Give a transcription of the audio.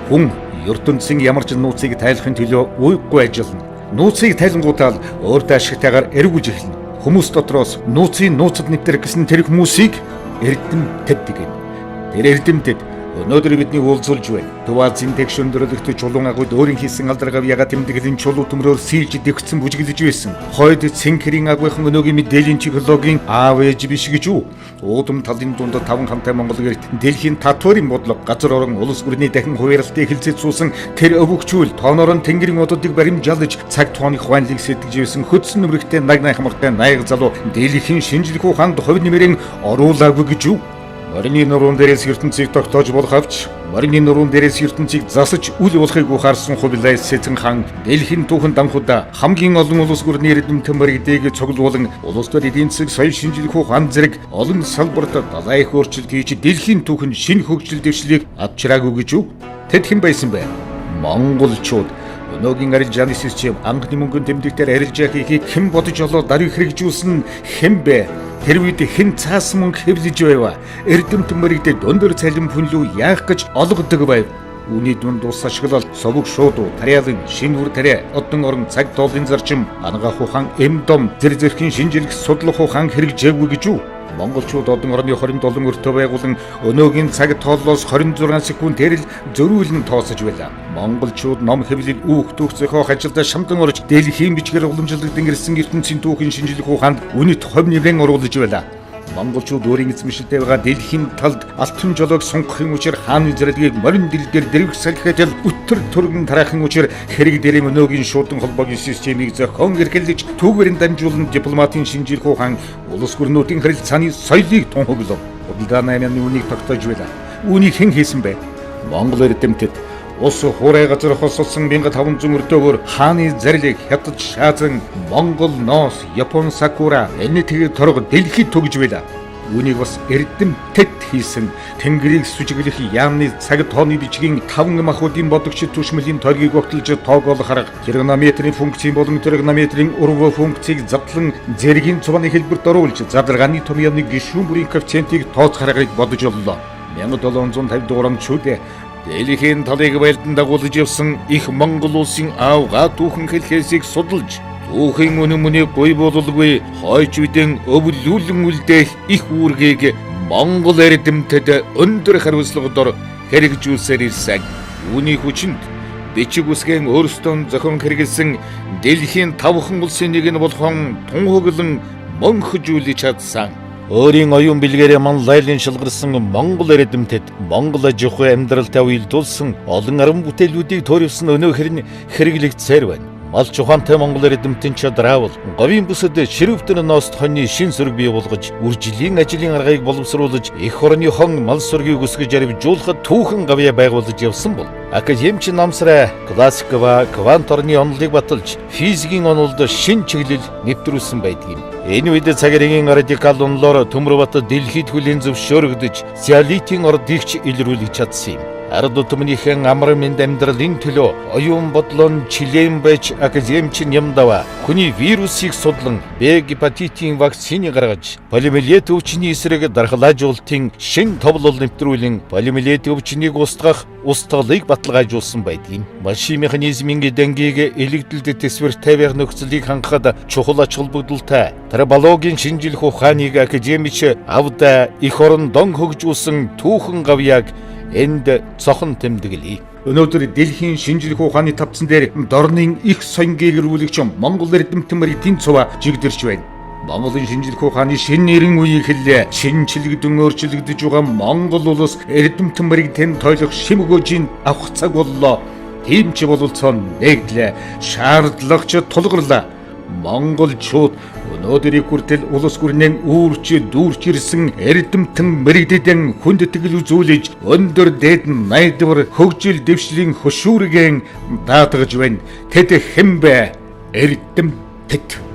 Хүн ертөнцийн ямар ч нууцыг тайлахын төлөө уйггүй ажиллана. Нууцыг тайлангуудаа өөртөө ашигтайгаар эргүүлж эхэлнэ. Хүмүүс дотроос нууцын нууцад нэвтрэх гэсэн тэр хүмүүсийг эрдэмтэд гэнэ. Тэр эрдэмтэд өнөөдөр бидний уулзуулж байна. Төв Азийн тэгш өндөрлөгт чулуун агууд өөрийн хийсэн алдаргав яга тэмдэглэн чулуу төмрөөр сийж дэгцэн бүжиглэж байсан. Хойд цэнхэрийн агуухан өнөөгийн мэдээллийн технологийн аав ээж биш гэж үү? Уудам талын дунд 5 хамтай Монгол гэрт дэлхийн татварын бодлого газар орон улс бүрний дахин хувааралтыг хэлцэж суусан тэр өвөгчүүл тооноор нь тэнгэрийн одуудыг баримжаалж цаг тооны хуваанлыг сэтгж ирсэн хөдсөн нэмрэгтэй наг хамартай найг залуу дэлхийн шинжлэх ухаанд хувь нэмрэн оруулаагүй гэж үү? Марины нуруунд дээрээс ертөнцийг тогтоож болох авч, марины нуруунд дээрээс ертөнцийг засаж үл болохыг ухаарсан хувилай Сэцэн хаан дэлхийн түүхэн дамхуда хамгийн олон улс бүрний эрдэмтэн мэрэгдээг цуглуулан улс төр эдийн засаг соёл шинжлэх ухаан зэрэг олон салбарт далай их өөрчлөлт хийж дэлхийн түүхэн шинэ хөгжил дэвшлийг авчираагүй гэж үү? Тэд хэн байсан бэ? Монголчууд. Өнөөгийн арил жаны систем анхны мөнгөнд тэмдэгтээр арилжаа хийхийг хэн бодож олоо даруй хэрэгжүүлсэн хэн бэ? Тэр үед хэн цаас мөнгө хэвлэж байв? Эрдэмтэн мэрэгдээ өндөр цалин хүнлүү яах гэж олгодог байв? Үүний дунд ус ашиглал совог шуудуу тариалан шинэ үр тариа одон орон цаг тоолын зарчим ангаах ухаан эм дом зэрзэрхийн шинжилх судлах ухаан хэрэгжээгүй гэж үү? Монголчууд одон орны 27 өртөө байгуулан өнөөгийн цаг тооллоос 26 секундээр л зөрүүлэн тооцож байлаа. Монголчууд ном хэвлэл үүх түүх зохиох ажилдаа шамдан орж дэлхийн бичгээр уламжлалдан ирсэн ертөнцийн түүхийн шинжилх ухаанд үнэт хувь нэмрэн оруулж байлаа. Монголчууд өөрийн эзэмшилтэй байгаа дэлхийн талд алтан жолоог сунгахын учир хааны зэрлэгийг морин дэлдээр дэрвэх салхиадал өтөр төргөн тараахын учир хэрэг дээрээ өнөөгийн шуудан холбоогийн системийг зохион эрхэлж түүгээрэн дамжуулан дипломатын шинжилх ухаан улс гүрнүүдийн харилцааны соёлыг тунхаглав. Удалдаа 8-ны үнийг тогтоож байлаа. Үүнийг хэн хийсэн бэ? Монгол эрдэмтэд ус хуурай газар хосолсон 1500 өртөөгөр хааны зарлиг хятад шаазан Монгол ноос Япон сакура энэтхийг торго дэлхийд түгж байлаа. Үүнийг бас эрдэмтэд хийсэн тэнгэрийг сүжиглэх яамны цаг тооны бичгийн 5 махуудын бодогч түшмэлийн тойргийг огтлж тоогоолох арга тригонометрийн функцийн болон тригонометрийн урвал функцийг задлан зэргийн цуваны хэлбэрт оруулж задаргааны томьёоны гишүүн бүрийн коэффициентийг тооцох аргыг бодож оллоо. 1750 дуурам чүдэ дэлхийн талыг байлдан дагуулж явсан их Монгол улсын аавга түүхэн хэлхээсийг судалж түүхийн үнэн мөнийг гуй бололгүй хойч үдэн өвлүүлэн үлдээх их үүргийг Монгол эрдэмтэд өндөр хариуцлагадор хэрэгжүүлсээр ирсэн. Үүний хүчинд бичиг үсгэн өөрсдөө зохион хэрэгэлсэн дэлхийн 5хан улсын нэг нь болгон тунхаглан мөнхжүүлж чадсан. Өөрийн оюун бэлгээрээ манлайлан шалгарсан Монгол эрдэмтэд Монгол аж ахуй амьдралтай уялдуулсан олон арга бүтээлүүдийг төрөвсөн өнөө хэрэглэгдсээр байна. Малч ухаантай Монгол эрдэмтэн чадраавал говийн бүсэд ширүүфтэн ност хоньны шин сүрэг бий болгож үржилийн ажлын аргыг боловсруулж эх орны хон мал сүргийг өсгөж арвижуулахад түүхэн гавья байгуулж явсан бол академич намсраа классиква квант орны онолыг баталж физикийн онолд шин чиглэл нэвтрүүлсэн байдгийг. Энэ үед цагирийн радикал онлоор Төмөрбат дэлхийд хүлээн зөвшөөрөгдөж социалитийн ордигч илрүүлж чадсан юм. Ард түмнийхэн амар мэнд амьдралын төлөө оюун бодлон чилээн байж академич Нямдава хүний вирусыг судлан Б гепатитийн вакцины гаргаж полимиелит өвчний эсрэг дархлаажуулалтын шин товлол нэвтрүүлэн полимиелит өвчнийг устгах устгалыг баталгаажуулсан байдгийг. Машин механизмын дэнгийг электрлэлд тэсвэртэй байх нөхцөлийг хангахад чухал ач холбогдолтой трибологийн шинжилх ухааныг академич авда их орон дон хөгжүүлсэн түүхэн гавьяаг энд цохон тэмдэглэе. Өнөөдөр дэлхийн шинжилх ухааны тавцан дээр дорнын их соёнгийг эргүүлэгч Монгол эрдэмтэн мэрэгдийн цуваа жигдэрч байна. Монголын шинжилх ухааны шинэ нэрэн үеийг хэллээ. Шинчилэгдэн өөрчлөгдөж байгаа Монгол улс эрдэмтэн мэрэгдийн тойлох шим өгөөжийг авах цаг боллоо. Тийм ч бололцоон нэгдлээ. Шаардлагач тулгарлаа. Монголчууд өнөөдрийг хүртэл улс гүрнэн үүрч дүүрч ирсэн эрдэмтэн мэрэгдэдэн хүндэтгэл үзүүлж өндөр дээд найдвар хөгжил дэвшлийн хөшүүргэн даатгаж байна. Тэд хэн бэ? Эрдэмтэд.